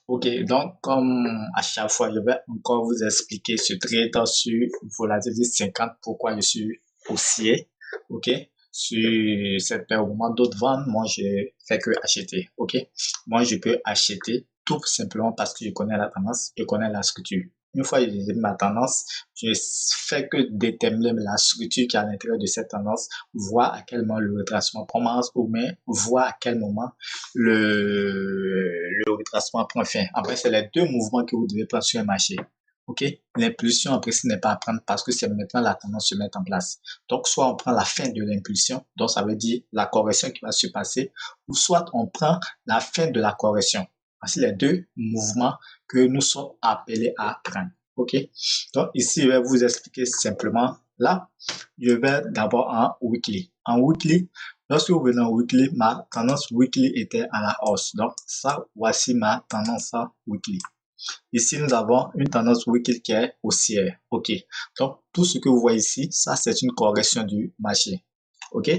Ok, donc comme à chaque fois, je vais encore vous expliquer ce trade sur volatilité 50, pourquoi je suis haussier. Ok, sur cette paire au moment d'autres vendent, moi je fais que acheter. Ok, moi je peux acheter tout simplement parce que je connais la tendance, je connais la structure. Une fois que j'ai ma tendance, je fais que déterminer la structure qui est à l'intérieur de cette tendance, voir à quel moment le retracement commence ou bien voir à quel moment le retracement prend fin. Après, c'est les deux mouvements que vous devez prendre sur un marché. OK? L'impulsion, en principe, n'est pas à prendre parce que c'est maintenant la tendance se met en place. Donc, soit on prend la fin de l'impulsion, donc ça veut dire la correction qui va se passer, ou soit on prend la fin de la correction. Voici les deux mouvements que nous sommes appelés à prendre. OK? Donc, ici, je vais vous expliquer simplement. Là, je vais d'abord en weekly. En weekly, lorsque vous venez en weekly, ma tendance weekly était à la hausse. Donc, ça, voici ma tendance weekly. Ici, nous avons une tendance weekly qui est haussière. OK. Donc, tout ce que vous voyez ici, ça, c'est une correction du marché. OK.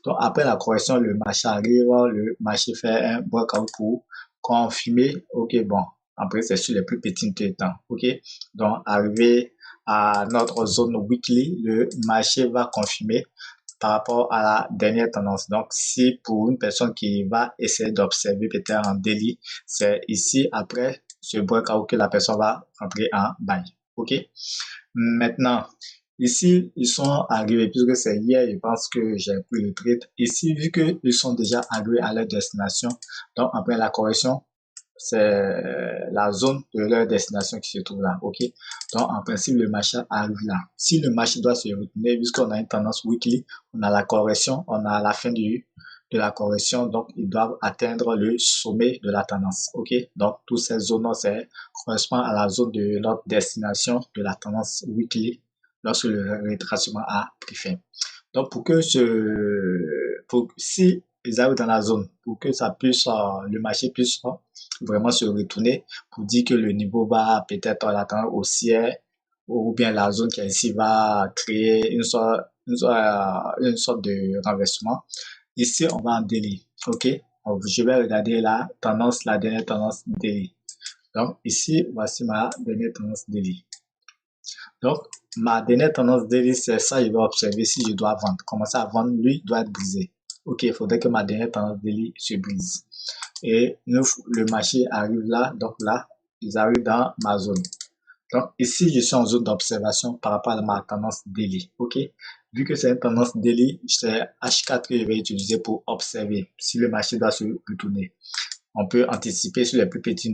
Donc, après la correction, le marché arrive, le marché fait un breakout pour confirmer. OK, bon. Après, c'est sur les plus petits temps. OK. Donc, arrivé à notre zone weekly, le marché va confirmer par rapport à la dernière tendance. Donc, si pour une personne qui va essayer d'observer peut-être en daily, c'est ici après ce breakout que la personne va rentrer en buy. OK? Maintenant, ici, ils sont arrivés, puisque c'est hier, je pense que j'ai pris le trade. Ici, vu qu'ils sont déjà arrivés à leur destination, donc après la correction, c'est la zone de leur destination qui se trouve là. OK? Donc, en principe, le marché arrive là. Si le marché doit se retourner, puisqu'on a une tendance weekly, on a la correction, on a la fin de la correction, donc ils doivent atteindre le sommet de la tendance. OK? Donc, toutes ces zones, c'est correspond à la zone de notre destination de la tendance weekly lorsque le retracement a pris fin. Donc, si ils arrivent dans la zone, pour que ça puisse, le marché puisse vraiment se retourner pour dire que le niveau va peut-être l'attendre haussière ou bien la zone qui est ici va créer une sorte de renversement. Ici, on va en daily. OK? Donc, je vais regarder la tendance, la dernière tendance daily. Donc, ici, voici ma dernière tendance daily. Donc, ma dernière tendance daily, c'est ça, je vais observer si je dois vendre. Commencer à vendre, lui, doit être brisé. OK, il faudrait que ma dernière tendance daily se brise. Et le marché arrive là, donc là, ils arrivent dans ma zone. Donc, ici, je suis en zone d'observation par rapport à ma tendance daily. OK? Vu que c'est une tendance daily, c'est H4 que je vais utiliser pour observer si le marché doit se retourner. On peut anticiper sur les plus petites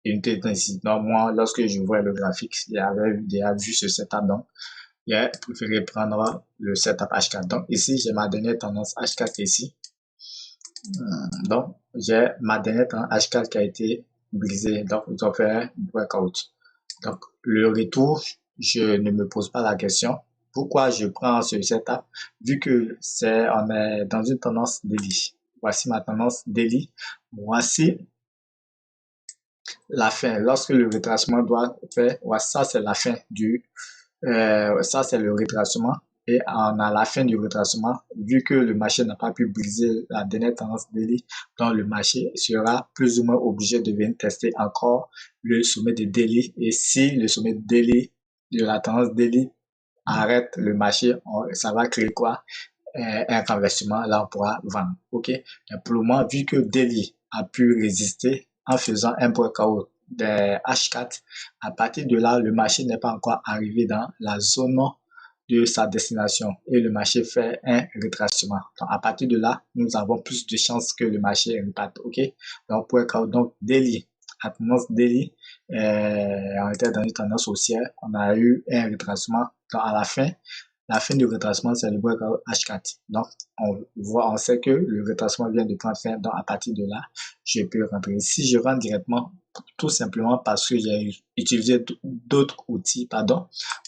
unités ici. Donc, moi, lorsque je vois le graphique, j'avais déjà vu ce setup. Donc, j'ai préféré prendre le setup H4. Donc, ici, j'ai ma dernière tendance H4 ici. Donc, j'ai ma dernière tendance H4 qui a été brisée. Donc, ils ont fait un breakout. Donc, le retour, je ne me pose pas la question. Pourquoi je prends ce setup? Vu que on est dans une tendance daily. Voici ma tendance daily. Voici la fin. Lorsque le retracement doit faire, voici ça c'est la fin ça c'est le retracement. Et on a la fin du retracement, vu que le marché n'a pas pu briser la dernière tendance daily, donc le marché sera plus ou moins obligé de venir tester encore le sommet de daily. Et si le sommet de daily, de la tendance daily arrête le marché, ça va créer quoi? Un renversement, là on pourra vendre. OK? Mais pour le moment, vu que daily a pu résister en faisant un breakout des H4, à partir de là, le marché n'est pas encore arrivé dans la zone de sa destination et le marché fait un retracement. Donc, à partir de là, nous avons plus de chances que le marché reparte. OK? Donc, donc daily, à tendance daily, on était dans une tendance haussière. On a eu un retracement. Donc, à la fin du retracement, c'est le breakout H4. Donc, on sait que le retracement vient de prendre fin. Donc, à partir de là, je peux rentrer. Si je rentre directement, tout simplement parce que j'ai utilisé d'autres outils,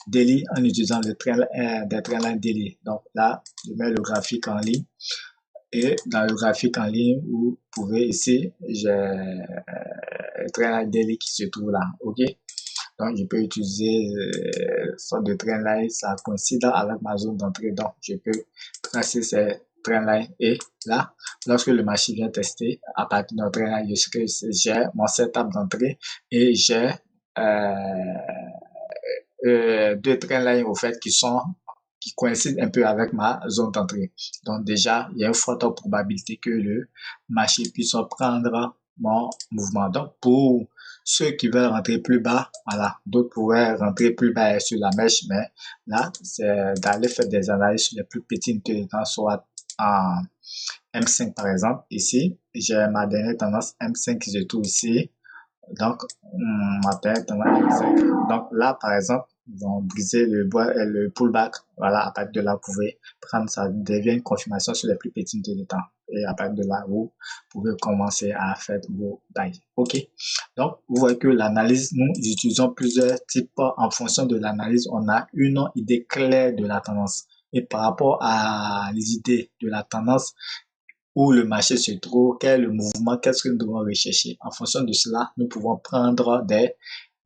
daily, en utilisant des trainlines daily. Donc là, je mets le graphique en ligne. Et dans le graphique en ligne, vous pouvez ici, j'ai le trainline daily qui se trouve là. OK? Donc, je peux utiliser sorte de trainline, ça coïncide avec ma zone d'entrée. Donc, je peux tracer ces Trendline. Et là, lorsque le marché vient tester, à partir de notre Trendline, j'ai mon setup d'entrée et j'ai deux Trendlines au fait qui coïncident un peu avec ma zone d'entrée. Donc déjà, il y a une forte probabilité que le marché puisse prendre mon mouvement. Donc pour ceux qui veulent rentrer plus bas, voilà, d'autres pourraient rentrer plus bas sur la mèche, mais là, c'est d'aller faire des analyses sur les plus petites tendances, soit en M5 par exemple. Ici, j'ai ma dernière tendance M5 qui se trouve ici. Donc, ma dernière tendance M5. Donc là, par exemple, ils ont brisé le pullback. Voilà, à partir de là, vous pouvez prendre ça, devient une confirmation sur les plus petits de temps. Et à partir de là, vous pouvez commencer à faire vos bails. OK. Donc, vous voyez que l'analyse, nous utilisons plusieurs types en fonction de l'analyse. On a une idée claire de la tendance. Et par rapport à l'idée de la tendance, où le marché se trouve, quel est le mouvement, qu'est-ce que nous devons rechercher. En fonction de cela, nous pouvons prendre des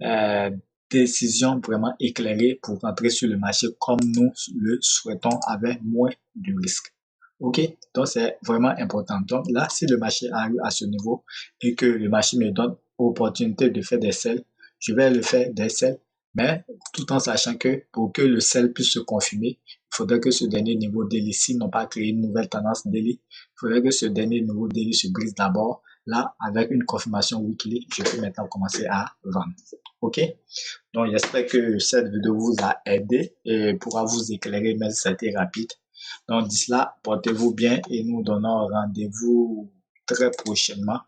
euh, décisions vraiment éclairées pour rentrer sur le marché comme nous le souhaitons avec moins de risques. OK? Donc, c'est vraiment important. Donc, là, si le marché arrive à ce niveau et que le marché me donne l'opportunité de faire des sels, je vais le faire des sels, mais tout en sachant que pour que le sel puisse se confirmer, il faudrait que ce dernier niveau daily, s'ils n'ont pas créé une nouvelle tendance daily, il faudrait que ce dernier niveau daily se brise d'abord. Là, avec une confirmation weekly, je peux maintenant commencer à vendre. OK? Donc, j'espère que cette vidéo vous a aidé et pourra vous éclairer, mais c'était rapide. Donc, d'ici là, portez-vous bien et nous donnons rendez-vous très prochainement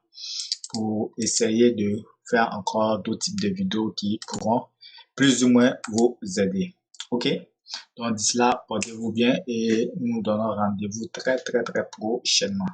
pour essayer de faire encore d'autres types de vidéos qui pourront plus ou moins vous aider. OK? Donc, d'ici là, portez-vous bien et nous donnons rendez-vous très prochainement.